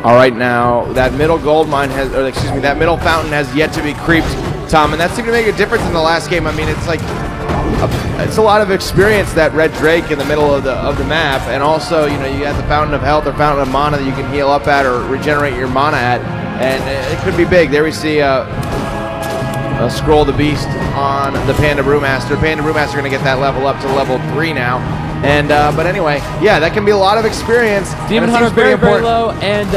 All right, now that middle gold mine has, or excuse me, that middle fountain has yet to be creeped, Tom, and that seemed to make a difference in the last game. I mean, it's like it's a lot of experience, that red drake in the middle of the map, and also, you know, you got the fountain of health or fountain of mana that you can heal up at or regenerate your mana at, and it could be big. There we see Scroll the Beast on the Panda Brewmaster. Panda Brewmaster going to get that level up to level 3 now. And but anyway, yeah, that can be a lot of experience. Demon Hunter very low, and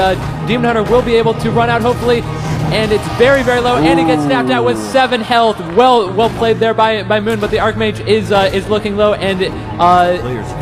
Demon Hunter will be able to run out hopefully, and it's very low. Ooh. And it gets snapped out with 7 health. Well played there by Moon, but the Archmage is looking low, and the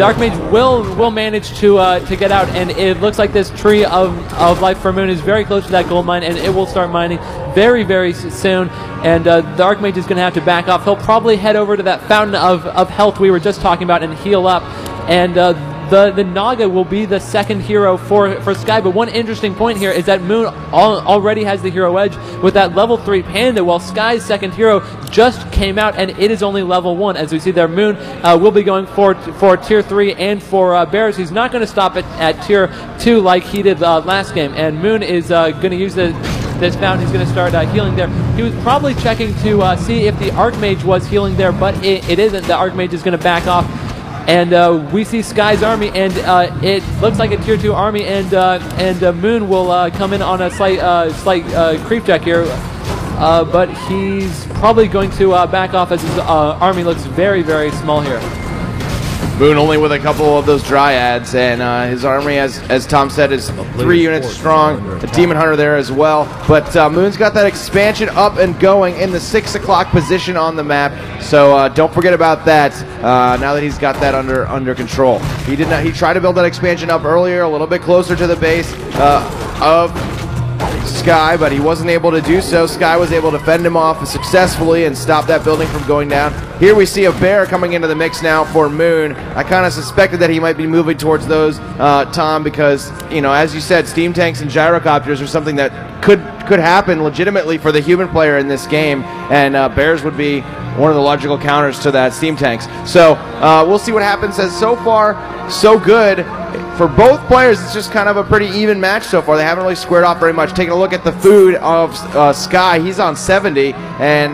Archmage will manage to get out, and it looks like this tree of life for Moon is very close to that gold mine, and it will start mining very soon. And the Archmage is going to have to back off. He'll probably head over to that fountain of health we were just talking about and heal up. And the Naga will be the second hero for Sky. But one interesting point here is that Moon already has the hero edge with that level 3 Panda, while Sky's second hero just came out and it is only level 1. As we see there, Moon will be going for tier 3 and for Bears. He's not going to stop at tier 2 like he did last game. And Moon is going to use this fountain. He's going to start healing there. He was probably checking to see if the Archmage was healing there, but it isn't. The Archmage is going to back off. And we see Sky's army, and it looks like a tier 2 army, and Moon will come in on a slight creep check here, but he's probably going to back off as his army looks very small here. Moon only with a couple of those Dryads, and his army, as Tom said, is 3 units strong. A Demon Hunter there as well. But Moon's got that expansion up and going in the 6 o'clock position on the map. So don't forget about that. Now that he's got that under control, he tried to build that expansion up earlier, a little bit closer to the base of Sky, but he wasn't able to do so. Sky was able to fend him off successfully and stop that building from going down. Here we see a bear coming into the mix now for Moon. I kind of suspected that he might be moving towards those, Tom, because, you know, as you said, steam tanks and gyrocopters are something that could happen legitimately for the human player in this game, and bears would be one of the logical counters to that steam tanks. So we'll see what happens. As so far, so good. For both players, it's just kind of a pretty even match so far. They haven't really squared off very much. Taking a look at the food of Sky, he's on 70, and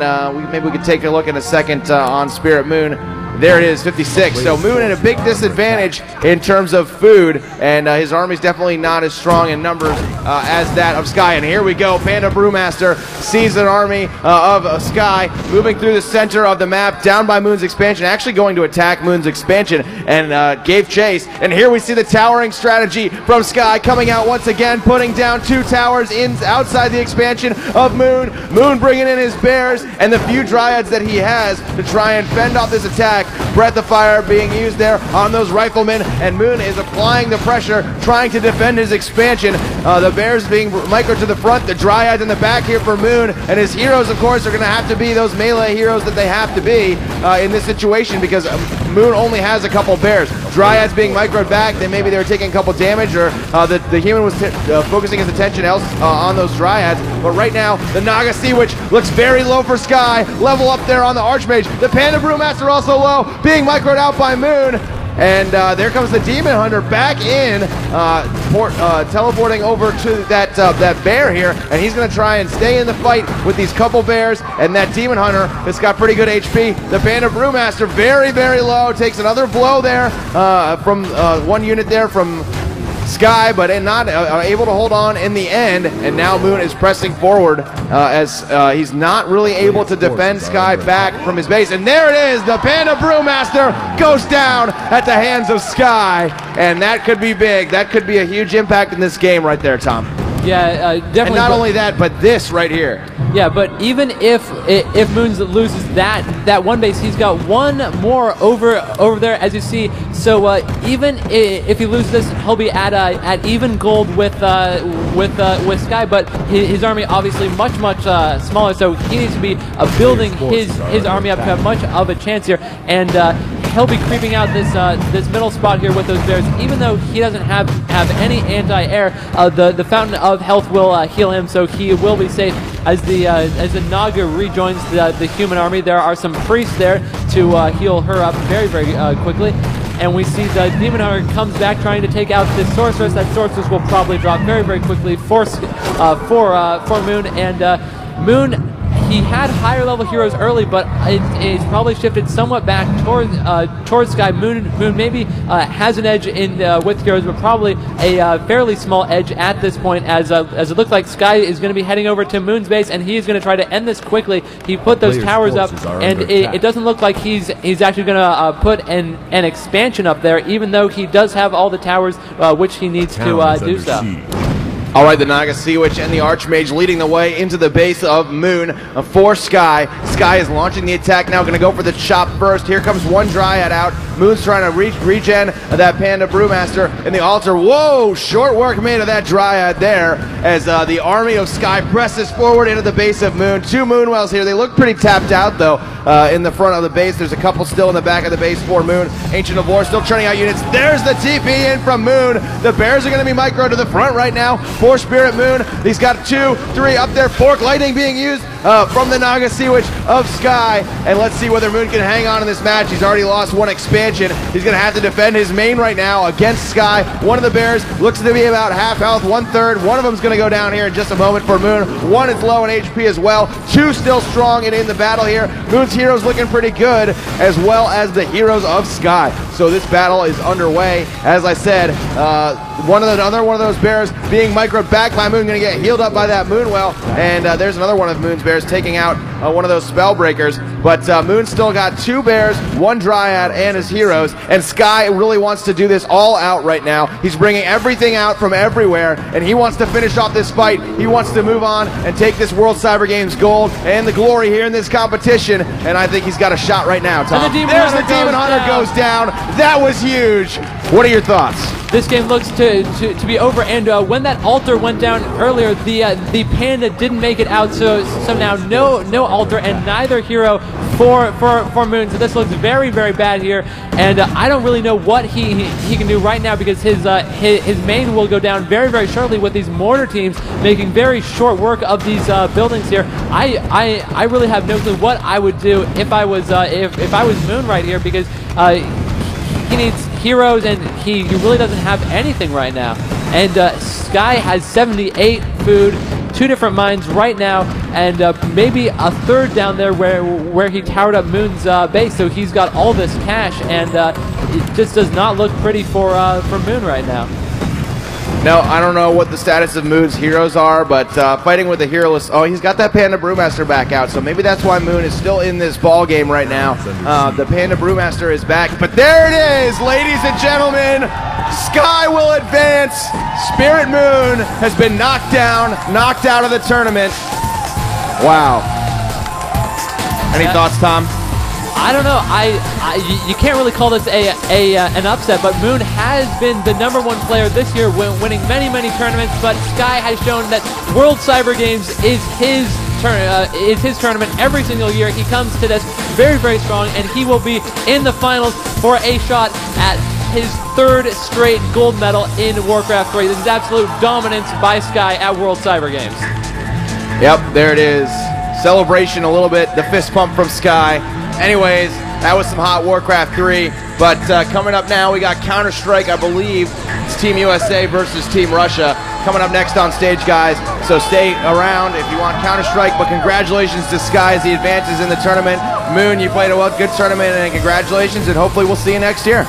maybe we could take a look in a second on Spirit Moon. There it is, 56. So Moon at a big disadvantage in terms of food, and his army's definitely not as strong in numbers as that of Sky. And here we go, Panda Brewmaster sees an army of Sky moving through the center of the map, down by Moon's expansion, actually going to attack Moon's expansion, and gave chase. And here we see the towering strategy from Sky coming out once again, putting down 2 towers outside the expansion of Moon. Moon bringing in his bears and the few Dryads that he has to try and fend off this attack. Breath of Fire being used there on those riflemen, and Moon is applying the pressure, trying to defend his expansion. The bears being micro to the front, the Dryads in the back here for Moon, and his heroes, of course, are going to have to be those melee heroes that they have to be in this situation, because Moon only has a couple bears. Dryads being microed back, then maybe they were taking a couple damage, or the human was focusing his attention else on those Dryads. But right now, the Naga Sea Witch looks very low for Sky. Level up there on the Archmage. The Panda Brewmaster also low, being microed out by Moon. And there comes the Demon Hunter back in, teleporting over to that bear here, and he's going to try and stay in the fight with these couple bears and that Demon Hunter that's got pretty good HP. The Panda Brewmaster very low, takes another blow there from one unit there from Sky, but not able to hold on in the end, and now Moon is pressing forward as he's not really able to defend Sky back from his base. And there it is, the Panda Brewmaster goes down at the hands of Sky, and that could be big. That could be a huge impact in this game right there, Tom. Yeah, definitely. And not only that, but this right here. Yeah, but even if Moon loses that one base, he's got one more over there, as you see. So even if he loses this, he'll be at even gold with Sky. But his army obviously much smaller, so he needs to be building his army up to have much of a chance here. And he'll be creeping out this middle spot here with those bears. Even though he doesn't have any anti-air, the Fountain of Health will heal him, so he will be safe. As the Naga rejoins the human army, there are some priests there to heal her up very quickly. and we see the Demon Hunter comes back trying to take out this Sorceress. That Sorceress will probably drop very, very quickly for Moon, and Moon, he had higher level heroes early, but it's probably shifted somewhat back towards Sky. Moon maybe has an edge in with heroes, but probably a fairly small edge at this point, as it looks like Sky is going to be heading over to Moon's base, and he is going to try to end this quickly. He put those towers up, and it doesn't look like he's actually going to put an expansion up there, even though he does have all the towers which he needs to do so. All right, the Naga Sea Witch and the Archmage leading the way into the base of Moon for Sky. Sky is launching the attack now, going to go for the chop first. Here comes one Dryad out. Moon's trying to regen that Panda Brewmaster in the altar. Whoa, short work made of that Dryad there as the army of Sky presses forward into the base of Moon. Two Moonwells here. They look pretty tapped out, though, in the front of the base. There's a couple still in the back of the base for Moon. Ancient of War still churning out units. There's the TP in from Moon. The Bears are going to be micro to the front right now for Spirit Moon. He's got 2, 3 up there. Fork Lightning being used from the Naga Sea Witch of Sky. And let's see whether Moon can hang on in this match. He's already lost one expansion. He's going to have to defend his main right now against Sky. One of the Bears looks to be about half health, 1/3. One of them is going to go down here in just a moment for Moon. One is low in HP as well. 2 still strong and in the battle here. Moon's heroes looking pretty good, as well as the heroes of Sky. So this battle is underway. As I said, another one of those Bears being microed back by Moon, going to get healed up by that Moonwell. And there's another one of Moon's Bears taking out one of those spell breakers. But Moon still got 2 Bears, 1 Dryad, and his heroes. And Sky really wants to do this all out right now. He's bringing everything out from everywhere, and he wants to finish off this fight. He wants to move on and take this World Cyber Games gold and the glory here in this competition. And I think he's got a shot right now, Tom. There's the Demon Hunter goes down. That was huge. What are your thoughts? This game looks to be over, and when that altar went down earlier, the Panda didn't make it out, so now no altar and neither hero for Moon. So this looks very, very bad here, and I don't really know what he can do right now, because his main will go down very, very shortly with these mortar teams making very short work of these buildings here. I really have no clue what I would do if I was Moon right here, because he needs heroes, and he really doesn't have anything right now. And Sky has 78 food, 2 different mines right now, and maybe a 3rd down there where he towered up Moon's base. So he's got all this cash, and it just does not look pretty for Moon right now. Now, I don't know what the status of Moon's heroes are, but fighting with the heroless... Oh, he's got that Panda Brewmaster back out, so maybe that's why Moon is still in this ball game right now. The Panda Brewmaster is back, but there it is, ladies and gentlemen! Sky will advance! Spirit Moon has been knocked down, knocked out of the tournament. Wow. Any thoughts, Tom? I don't know. You can't really call this an upset, but Moon has been the #1 player this year, winning many, many tournaments. But Sky has shown that World Cyber Games is his tournament every single year. He comes to this very, very strong, and he will be in the finals for a shot at his 3rd straight gold medal in Warcraft 3. This is absolute dominance by Sky at World Cyber Games. Yep, there it is. Celebration a little bit, the fist pump from Sky. Anyways, that was some hot Warcraft 3, but coming up now, we got Counter-Strike. I believe it's Team USA versus Team Russia coming up next on stage, guys, so stay around if you want Counter-Strike, but congratulations to Sky as he advances in the tournament. Moon, you played a good tournament, and congratulations, and hopefully we'll see you next year.